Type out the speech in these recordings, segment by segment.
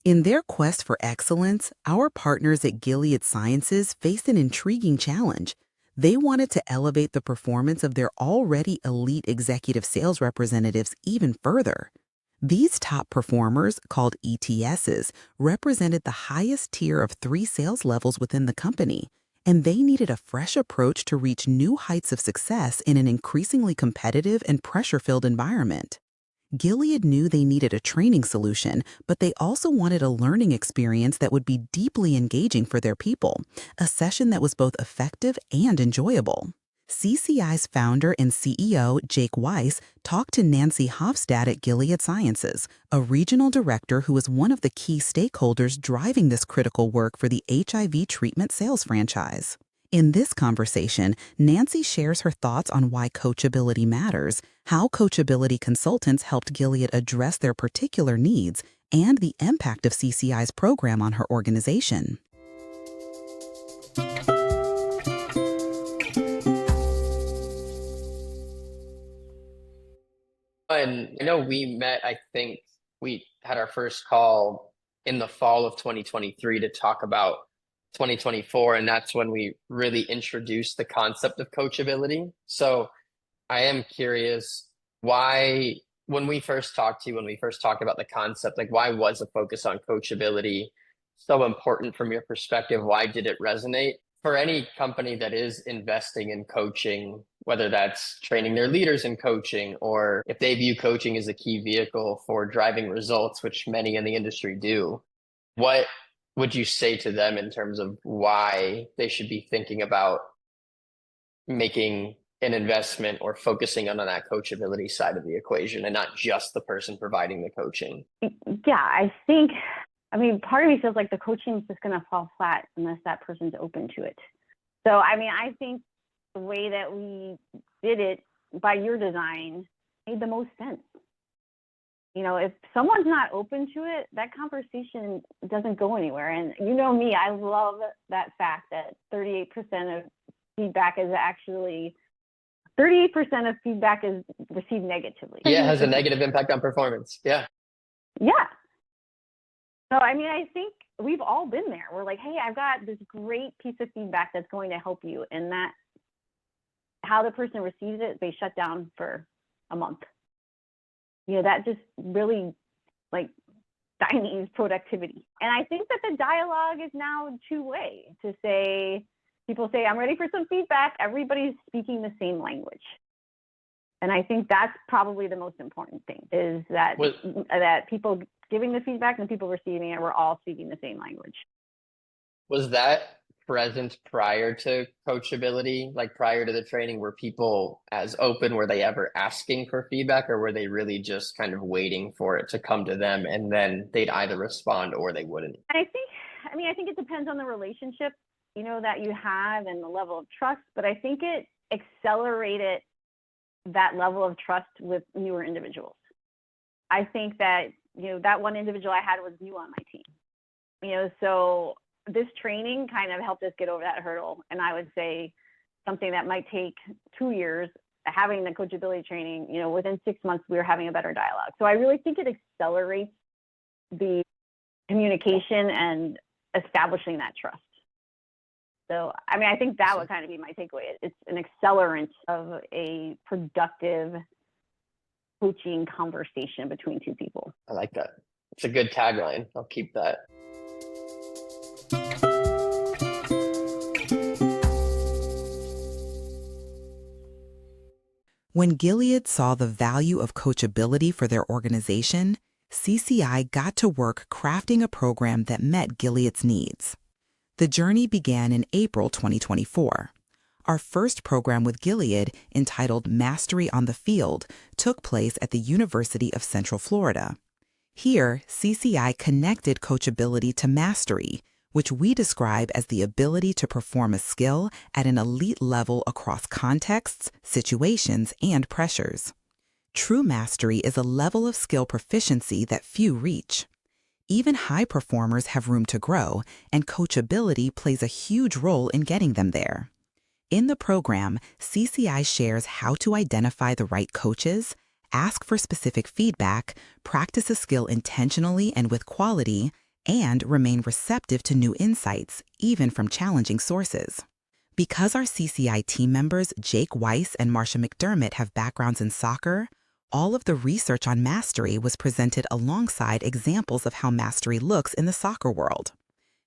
In their quest for excellence, our partners at Gilead Sciences faced an intriguing challenge. They wanted to elevate the performance of their already elite executive sales representatives even further. These top performers, called ETSs, represented the highest tier of 3 sales levels within the company, and they needed a fresh approach to reach new heights of success in an increasingly competitive and pressure-filled environment. Gilead knew they needed a training solution, but they also wanted a learning experience that would be deeply engaging for their people, a session that was both effective and enjoyable. CCI's founder and CEO, Jake Weiss, talked to Nancy Hofstad at Gilead Sciences, a regional director who is one of the key stakeholders driving this critical work for the HIV treatment sales franchise. In this conversation, Nancy shares her thoughts on why coachability matters, how coachability consultants helped Gilead address their particular needs, and the impact of CCI's program on her organization. And I know we met, I think we had our first call in the fall of 2023 to talk about 2024, and that's when we really introduced the concept of coachability. So I am curious why, when we first talked to you, when we first talked about the concept, like why was a focus on coachability so important from your perspective? Why did it resonate? For any company that is investing in coaching, whether that's training their leaders in coaching, or if they view coaching as a key vehicle for driving results, which many in the industry do, what would you say to them in terms of why they should be thinking about making an investment or focusing on that coachability side of the equation and not just the person providing the coaching? Yeah, part of me feels like the coaching is just going to fall flat unless that person's open to it. So, I think the way that we did it by your design made the most sense. If someone's not open to it, that conversation doesn't go anywhere. And you know me, I love that fact that 38% of feedback is received negatively. Yeah, it has a negative impact on performance. Yeah. Yeah. So, I think we've all been there. We're like, hey, I've got this great piece of feedback that's going to help you. And that, how the person receives it, they shut down for a month. That just really stymies productivity. And I think that the dialogue is now two-way to say, people say, I'm ready for some feedback. Everybody's speaking the same language. And I think that's probably the most important thing is that that people giving the feedback and people receiving it, we're all speaking the same language. Was that present prior to coachability, like prior to the training? Were people as open? Were they ever asking for feedback, or were they really just kind of waiting for it to come to them and then they'd either respond or they wouldn't? I think it depends on the relationship, that you have and the level of trust, but I think it accelerated that level of trust with newer individuals. I think that, that one individual I had was new on my team, so this training kind of helped us get over that hurdle. And I would say something that might take 2 years, having the coachability training, within 6 months, we were having a better dialogue. So I really think it accelerates the communication and establishing that trust. So, I think that would kind of be my takeaway. It's an accelerant of a productive coaching conversation between two people. I like that. It's a good tagline. I'll keep that. When Gilead saw the value of coachability for their organization, CCI got to work crafting a program that met Gilead's needs. The journey began in April 2024. Our first program with Gilead, entitled Mastery on the Field, took place at the University of Central Florida. Here, CCI connected coachability to mastery, which we describe as the ability to perform a skill at an elite level across contexts, situations, and pressures. True mastery is a level of skill proficiency that few reach. Even high performers have room to grow, and coachability plays a huge role in getting them there. In the program, CCI shares how to identify the right coaches, ask for specific feedback, practice a skill intentionally and with quality, and remain receptive to new insights, even from challenging sources. Because our CCI team members, Jake Weiss and Marcia McDermott, have backgrounds in soccer, all of the research on mastery was presented alongside examples of how mastery looks in the soccer world.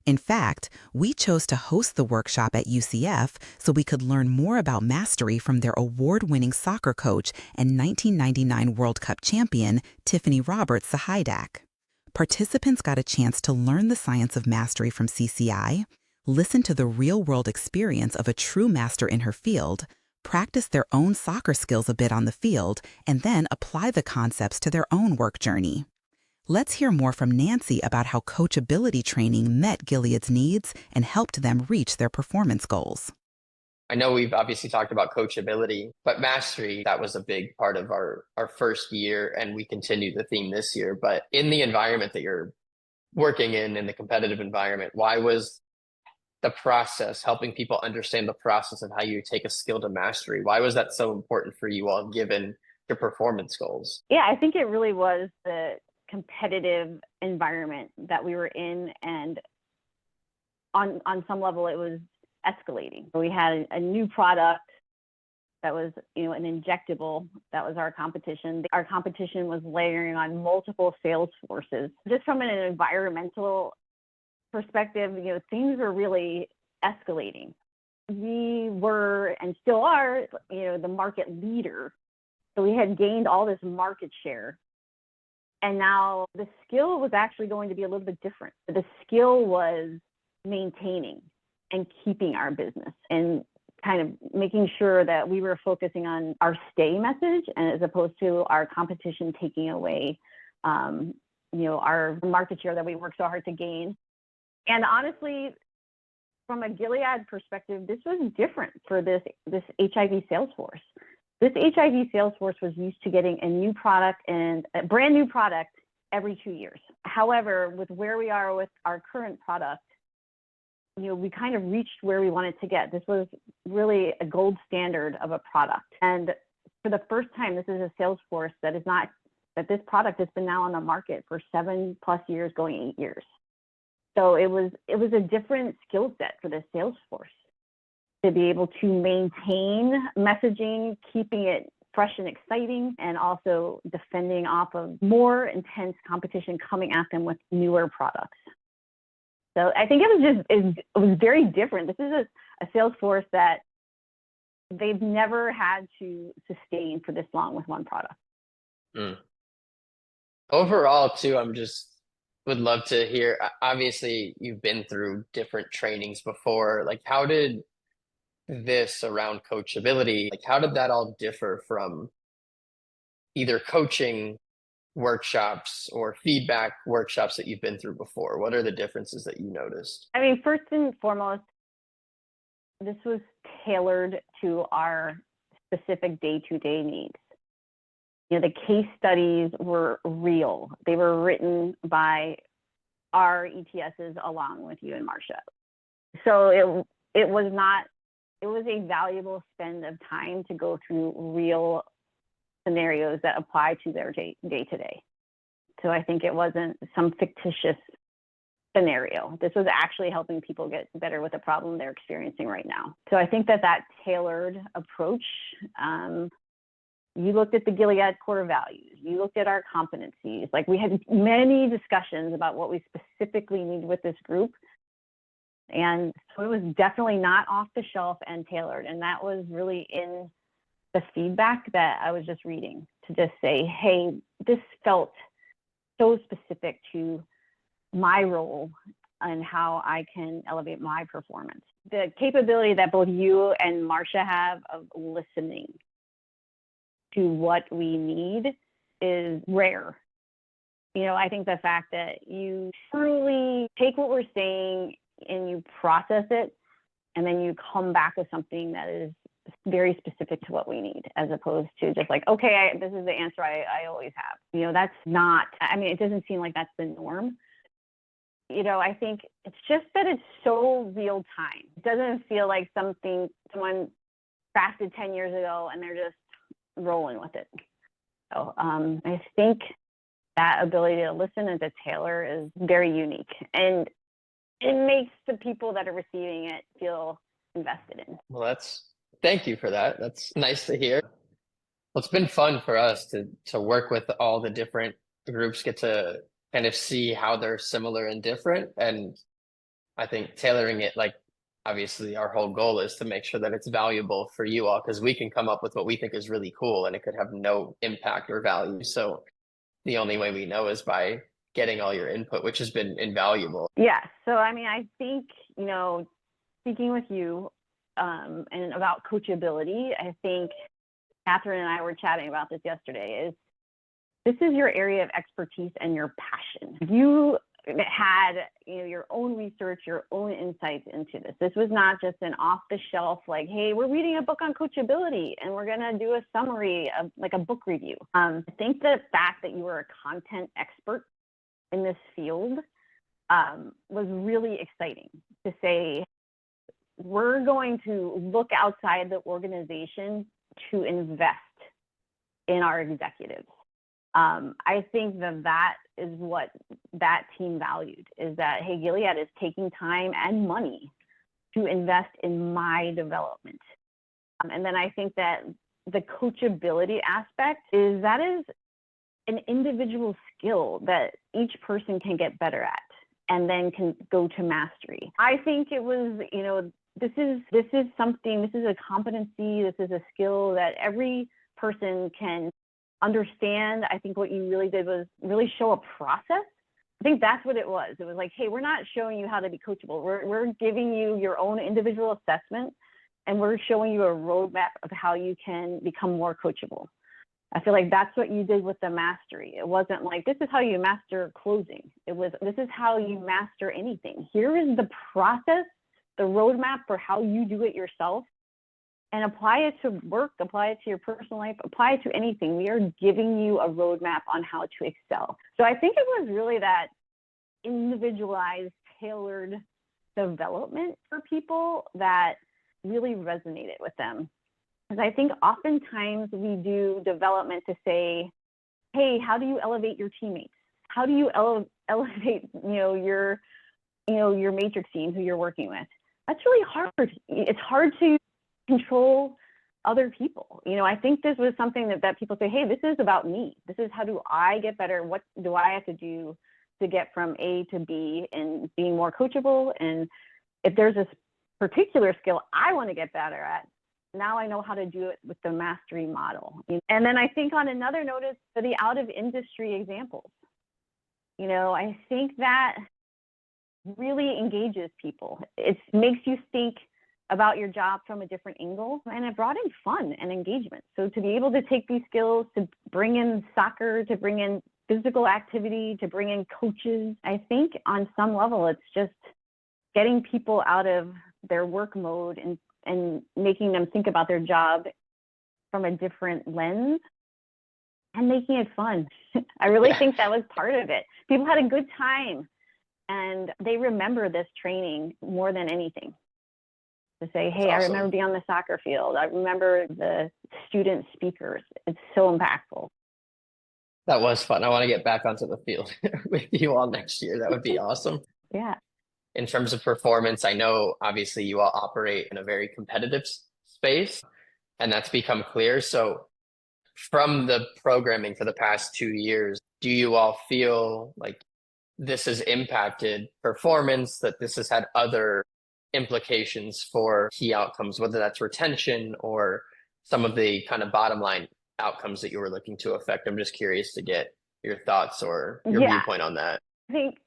In fact, we chose to host the workshop at UCF so we could learn more about mastery from their award-winning soccer coach and 1999 World Cup champion, Tiffany Roberts Sahidak. Participants got a chance to learn the science of mastery from CCI, listen to the real-world experience of a true master in her field, practice their own soccer skills a bit on the field, and then apply the concepts to their own work journey. Let's hear more from Nancy about how coachability training met Gilead's needs and helped them reach their performance goals. I know we've obviously talked about coachability, but mastery, that was a big part of our first year, and we continue the theme this year. But in the environment that you're working in the competitive environment, why was the process, helping people understand the process of how you take a skill to mastery, why was that so important for you all given your performance goals? Yeah, I think it really was the competitive environment that we were in, and on some level it was escalating. We had a new product that was, an injectable. That was our competition. Our competition was layering on multiple sales forces. Just from an environmental perspective, things were really escalating. We were and still are, the market leader. So we had gained all this market share. And now the skill was actually going to be a little bit different. The skill was maintaining and keeping our business and kind of making sure that we were focusing on our stay message, and as opposed to our competition taking away, our market share that we worked so hard to gain. And honestly, from a Gilead perspective, this was different for this HIV sales force. This HIV sales force was used to getting a new product and a brand new product every 2 years. However, with where we are with our current product, we kind of reached where we wanted to get. This was really a gold standard of a product. And for the first time, this is a sales force that this product has been now on the market for 7+ years, going 8 years. So it was a different skill set for the sales force to be able to maintain messaging, keeping it fresh and exciting, and also defending off of more intense competition coming at them with newer products. So I think it was very different. This is a sales force that they've never had to sustain for this long with one product. Overall, too, would love to hear, obviously you've been through different trainings before. Like, how did this around coachability, how did that all differ from either coaching workshops or feedback workshops that you've been through before? What are the differences that you noticed? I mean, first and foremost, this was tailored to our specific day-to-day needs. The case studies were real. They were written by our ETSs along with you and Marcia. So it was a valuable spend of time to go through real scenarios that apply to their day-to-day. So I think it wasn't some fictitious scenario. This was actually helping people get better with the problem they're experiencing right now. So I think that tailored approach, you looked at the Gilead core values, you looked at our competencies. Like, we had many discussions about what we specifically need with this group. And so it was definitely not off the shelf and tailored. And that was really in the feedback that I was just reading, to just say, hey, this felt so specific to my role and how I can elevate my performance. The capability that both you and Marcia have of listening to what we need is rare. I think the fact that you truly take what we're saying and you process it, and then you come back with something that is very specific to what we need, as opposed to just like, okay, this is the answer I always have. That's not, it doesn't seem like that's the norm. I think it's just that it's so real time. It doesn't feel like something someone crafted 10 years ago and they're just rolling with it. So I think that ability to listen and to tailor is very unique. And it makes the people that are receiving it feel invested in. Well, thank you for that. That's nice to hear. Well, it's been fun for us to work with all the different groups, get to kind of see how they're similar and different. And I think tailoring it, like obviously our whole goal is to make sure that it's valuable for you all, because we can come up with what we think is really cool and it could have no impact or value. So the only way we know is by getting all your input, which has been invaluable. Yeah. So, I mean, I think, speaking with you and about coachability, I think Catherine and I were chatting about this yesterday, this is your area of expertise and your passion. You had your own research, your own insights into this. This was not just an off the shelf, like, hey, we're reading a book on coachability and we're going to do a summary of like a book review. I think the fact that you were a content expert in this field was really exciting to say, we're going to look outside the organization to invest in our executives. I think that is what that team valued, is that, hey, Gilead is taking time and money to invest in my development. And then I think that the coachability aspect is an individual skill that each person can get better at and then can go to mastery. I think it was, this is something, this is a competency, this is a skill that every person can understand. I think what you really did was really show a process. I think that's what it was. It was like, hey, we're not showing you how to be coachable. We're giving you your own individual assessment, and we're showing you a roadmap of how you can become more coachable. I feel like that's what you did with the mastery. It wasn't like, this is how you master closing. It was, this is how you master anything. Here is the process, the roadmap for how you do it yourself, and apply it to work, apply it to your personal life, apply it to anything. We are giving you a roadmap on how to excel. So I think it was really that individualized, tailored development for people that really resonated with them. Because I think oftentimes we do development to say, hey, how do you elevate your teammates? How do you elevate, your matrix team who you're working with? That's really hard. It's hard to control other people. I think this was something that people say, hey, this is about me. This is how do I get better? What do I have to do to get from A to B and being more coachable? And if there's this particular skill I want to get better at, now I know how to do it with the mastery model. And then I think on another note is the out of industry examples. I think that really engages people. It makes you think about your job from a different angle, and it brought in fun and engagement. So to be able to take these skills, to bring in soccer, to bring in physical activity, to bring in coaches, I think on some level, it's just getting people out of their work mode and making them think about their job from a different lens and making it fun. I really think that was part of it. People had a good time and they remember this training more than anything. To say, hey, I remember being on the soccer field. I remember the student speakers. It's so impactful. That was fun. I want to get back onto the field with you all next year. That would be awesome. Yeah. In terms of performance, I know obviously you all operate in a very competitive space, and that's become clear. So from the programming for the past 2 years, do you all feel like this has impacted performance, that this has had other implications for key outcomes, whether that's retention or some of the kind of bottom line outcomes that you were looking to affect? I'm just curious to get your thoughts or your viewpoint on that. I think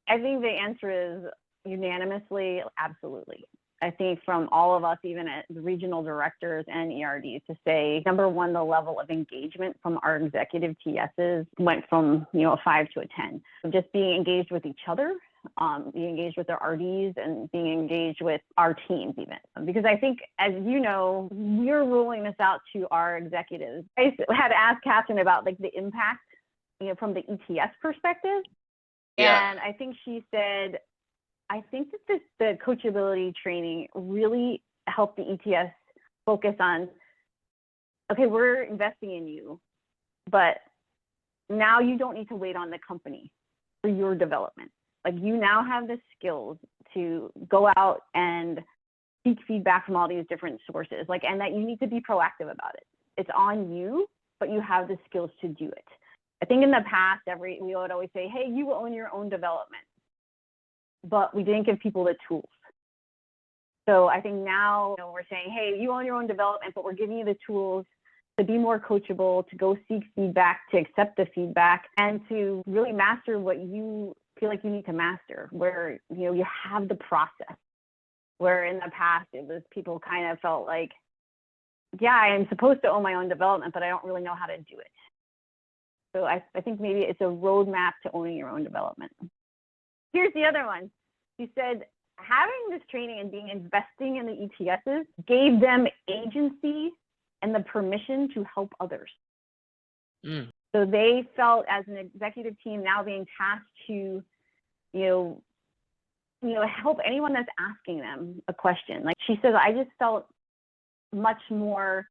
the answer is unanimously, absolutely. I think from all of us, even at the regional directors and ERDs, to say, number one, the level of engagement from our executive TSs went from, a 5 to a 10. So just being engaged with each other, being engaged with their RDs, and being engaged with our teams even. Because I think, as you know, we're rolling this out to our executives. I had asked Catherine about the impact, from the ETS perspective. Yeah. And I think she said, I think that the coachability training really helped the ETS focus on, okay, we're investing in you, but now you don't need to wait on the company for your development. Like, you now have the skills to go out and seek feedback from all these different sources, like, and that you need to be proactive about it. It's on you, but you have the skills to do it. I think in the past, we would always say, hey, you own your own development, but we didn't give people the tools. So I think now, we're saying, hey, you own your own development, but we're giving you the tools to be more coachable, to go seek feedback, to accept the feedback, and to really master what you feel like you need to master, where, you have the process. Where in the past, it was people kind of felt like, yeah, I am supposed to own my own development, but I don't really know how to do it. So I think maybe it's a roadmap to owning your own development. Here's the other one. She said, having this training and investing in the ETSs gave them agency and the permission to help others. So they felt, as an executive team, now being tasked to, help anyone that's asking them a question. Like she says, I just felt much more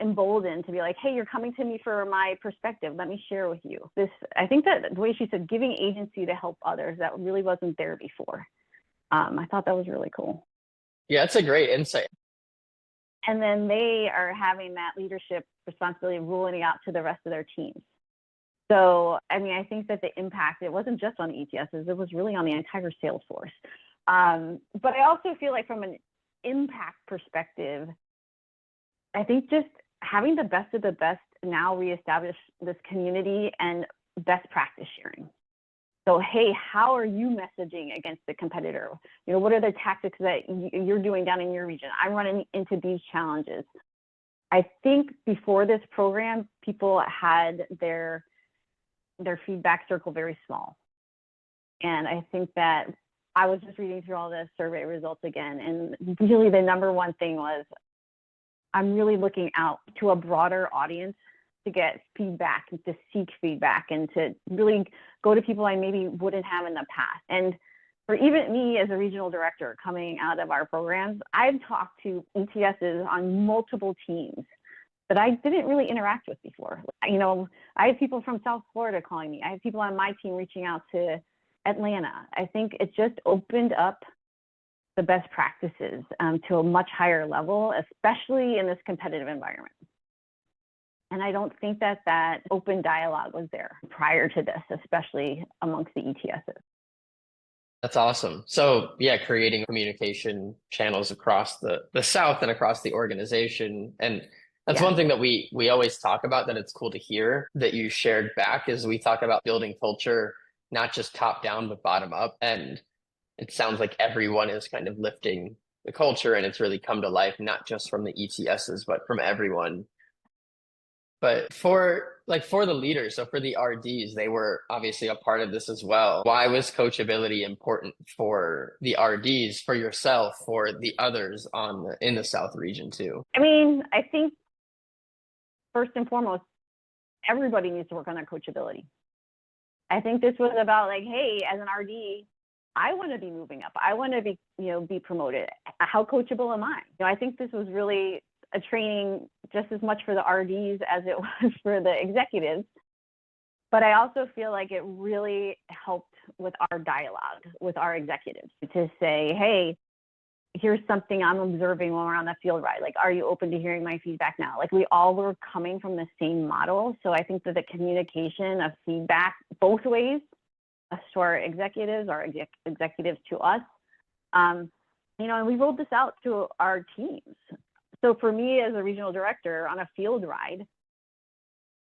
emboldened to be like, hey, you're coming to me for my perspective. Let me share with you this. I think that the way she said, giving agency to help others, that really wasn't there before. I thought that was really cool. Yeah, that's a great insight. And then they are having that leadership responsibility of rolling it out to the rest of their teams. So, I mean, I think that the impact, it wasn't just on the ETSs, it was really on the entire sales force. But I also feel like from an impact perspective, I think just having the best of the best now reestablish this community and best practice sharing. So, hey, how are you messaging against the competitor? What are the tactics that you're doing down in your region? I'm running into these challenges. I think before this program, people had their feedback circle very small. And I think that I was just reading through all the survey results again. And really the number one thing was, I'm really looking out to a broader audience to get feedback and to seek feedback and to really go to people I maybe wouldn't have in the past. And for even me as a regional director coming out of our programs, I've talked to ETSs on multiple teams that I didn't really interact with before. I have people from South Florida calling me. I have people on my team reaching out to Atlanta. I think it just opened up the best practices to a much higher level, especially in this competitive environment. And I don't think that open dialogue was there prior to this, especially amongst the ETSs. That's awesome. So yeah, creating communication channels across the South and across the organization. And that's one thing that we always talk about, that it's cool to hear that you shared back, is we talk about building culture, not just top down, but bottom up. And it sounds like everyone is kind of lifting the culture, and it's really come to life, not just from the ETSs, but from everyone. But for the leaders, so for the RDs, they were obviously a part of this as well. Why was coachability important for the RDs, for yourself, for the others in the South region too? I mean, I think first and foremost, everybody needs to work on their coachability. I think this was about like, hey, as an RD, I want to be moving up. I want to be promoted. How coachable am I? I think this was really a training just as much for the RDs as it was for the executives. But I also feel like it really helped with our dialogue with our executives to say, hey, here's something I'm observing when we're on the field ride. Like, are you open to hearing my feedback now? Like, we all were coming from the same model. So I think that the communication of feedback both ways, us to our executives, our executives to us, and we rolled this out to our teams. So for me as a regional director on a field ride,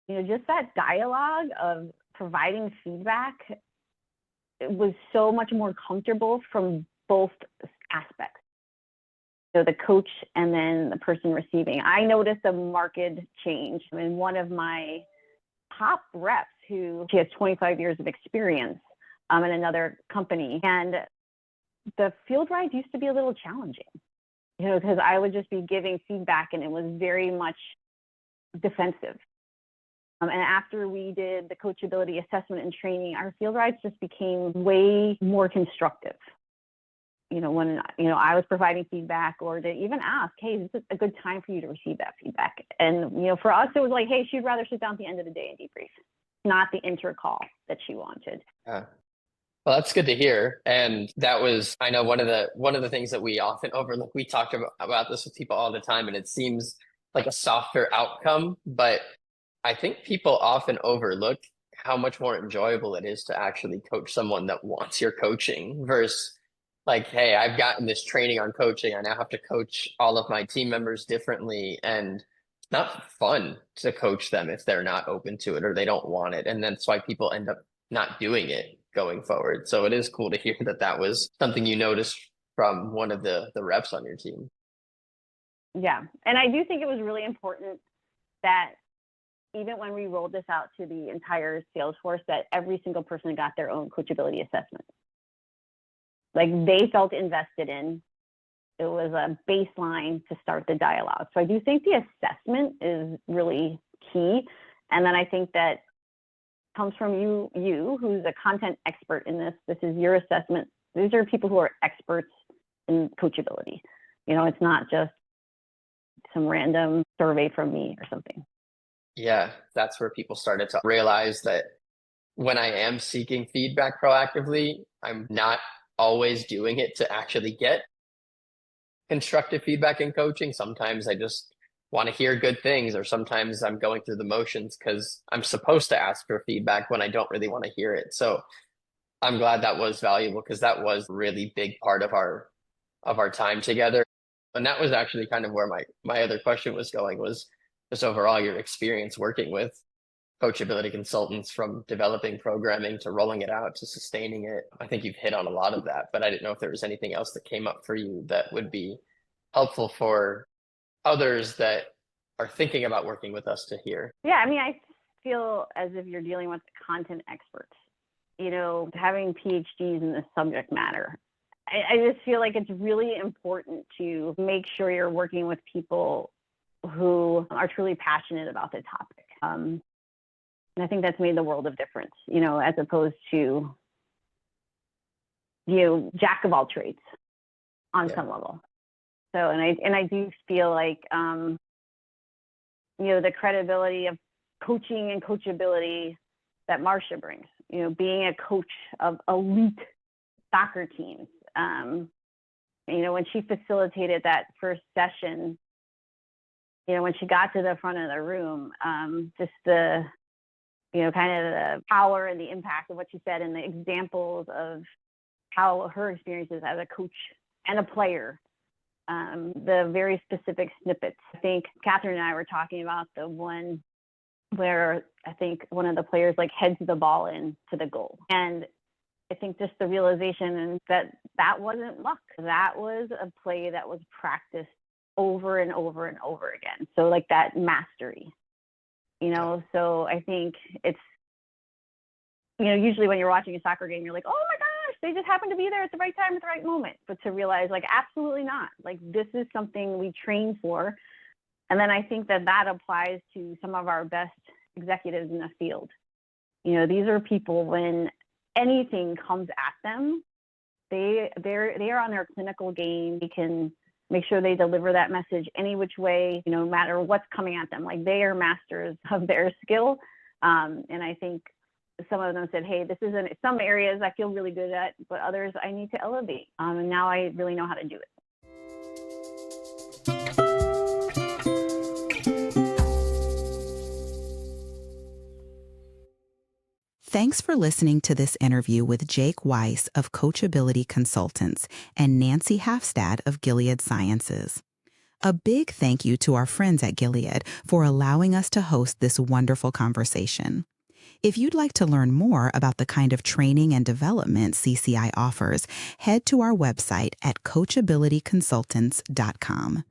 just that dialogue of providing feedback, it was so much more comfortable from both aspects. So the coach and then the person receiving. I noticed a marked change in one of my top reps she has 25 years of experience in another company. And the field rides used to be a little challenging. Because I would just be giving feedback and it was very much defensive. And after we did the coachability assessment and training, our field rides just became way more constructive. When I was providing feedback, or to even ask, hey, is this a good time for you to receive that feedback? And for us, it was like, hey, she'd rather sit down at the end of the day and debrief. not the intercall that she wanted. Yeah. Well, that's good to hear. And that was, I know one of the things that we often overlook. We talk about this with people all the time, and it seems like a softer outcome, but I think people often overlook how much more enjoyable it is to actually coach someone that wants your coaching versus like, hey, I've gotten this training on coaching. I now have to coach all of my team members differently. And it's not fun to coach them if they're not open to it or they don't want it. And that's why people end up not doing it going forward. So it is cool to hear that that was something you noticed from one of the reps on your team. Yeah. And I do think it was really important that even when we rolled this out to the entire sales force, that every single person got their own coachability assessment. Like they felt invested in. It was a baseline to start the dialogue. So I do think the assessment is really key. And then I think that comes from you who's a content expert in this. This is your assessment. These are people who are experts in coachability. You know, it's not just some random survey from me or something. Yeah, that's where people started to realize that when I am seeking feedback proactively, I'm not always doing it to actually get constructive feedback in coaching. Sometimes I just want to hear good things, or sometimes I'm going through the motions because I'm supposed to ask for feedback when I don't really want to hear it. So I'm glad that was valuable because that was a really big part of our time together. And that was actually kind of where my other question was going, was just overall your experience working with coachability consultants, from developing programming to rolling it out to sustaining it. I think you've hit on a lot of that, but I didn't know if there was anything else that came up for you that would be helpful for others that are thinking about working with us to hear. Yeah, I mean, I feel as if you're dealing with content experts, you know, having PhDs in the subject matter. I just feel like it's really important to make sure you're working with people who are truly passionate about the topic. And I think that's made the world of difference, you know, as opposed to, you know, jack of all trades on some level. So, and I do feel like, you know, the credibility of coaching and coachability that Marcia brings, you know, being a coach of elite soccer teams. You know, when she facilitated that first session, you know, when she got to the front of the room, just the, you know, kind of the power and the impact of what she said and the examples of how her experiences as a coach and a player, the very specific snippets. I think Catherine and I were talking about the one where I think one of the players like heads the ball into the goal. And I think just the realization that wasn't luck. That was a play that was practiced over and over and over again. So like that mastery, you know, so I think it's, you know, usually when you're watching a soccer game, you're like, oh my gosh, they just happened to be there at the right time at the right moment. But to realize like, absolutely not. Like this is something we train for. And then I think that applies to some of our best executives in the field. You know, these are people, when anything comes at them, they are on their clinical game. They can make sure they deliver that message any which way, you know, no matter what's coming at them. Like they are masters of their skill. And I think some of them said, hey, this isn't, some areas I feel really good at, but others I need to elevate. And now I really know how to do it. Thanks for listening to this interview with Jake Weiss of Coachability Consultants and Nancy Hafstad of Gilead Sciences. A big thank you to our friends at Gilead for allowing us to host this wonderful conversation. If you'd like to learn more about the kind of training and development CCI offers, head to our website at coachabilityconsultants.com.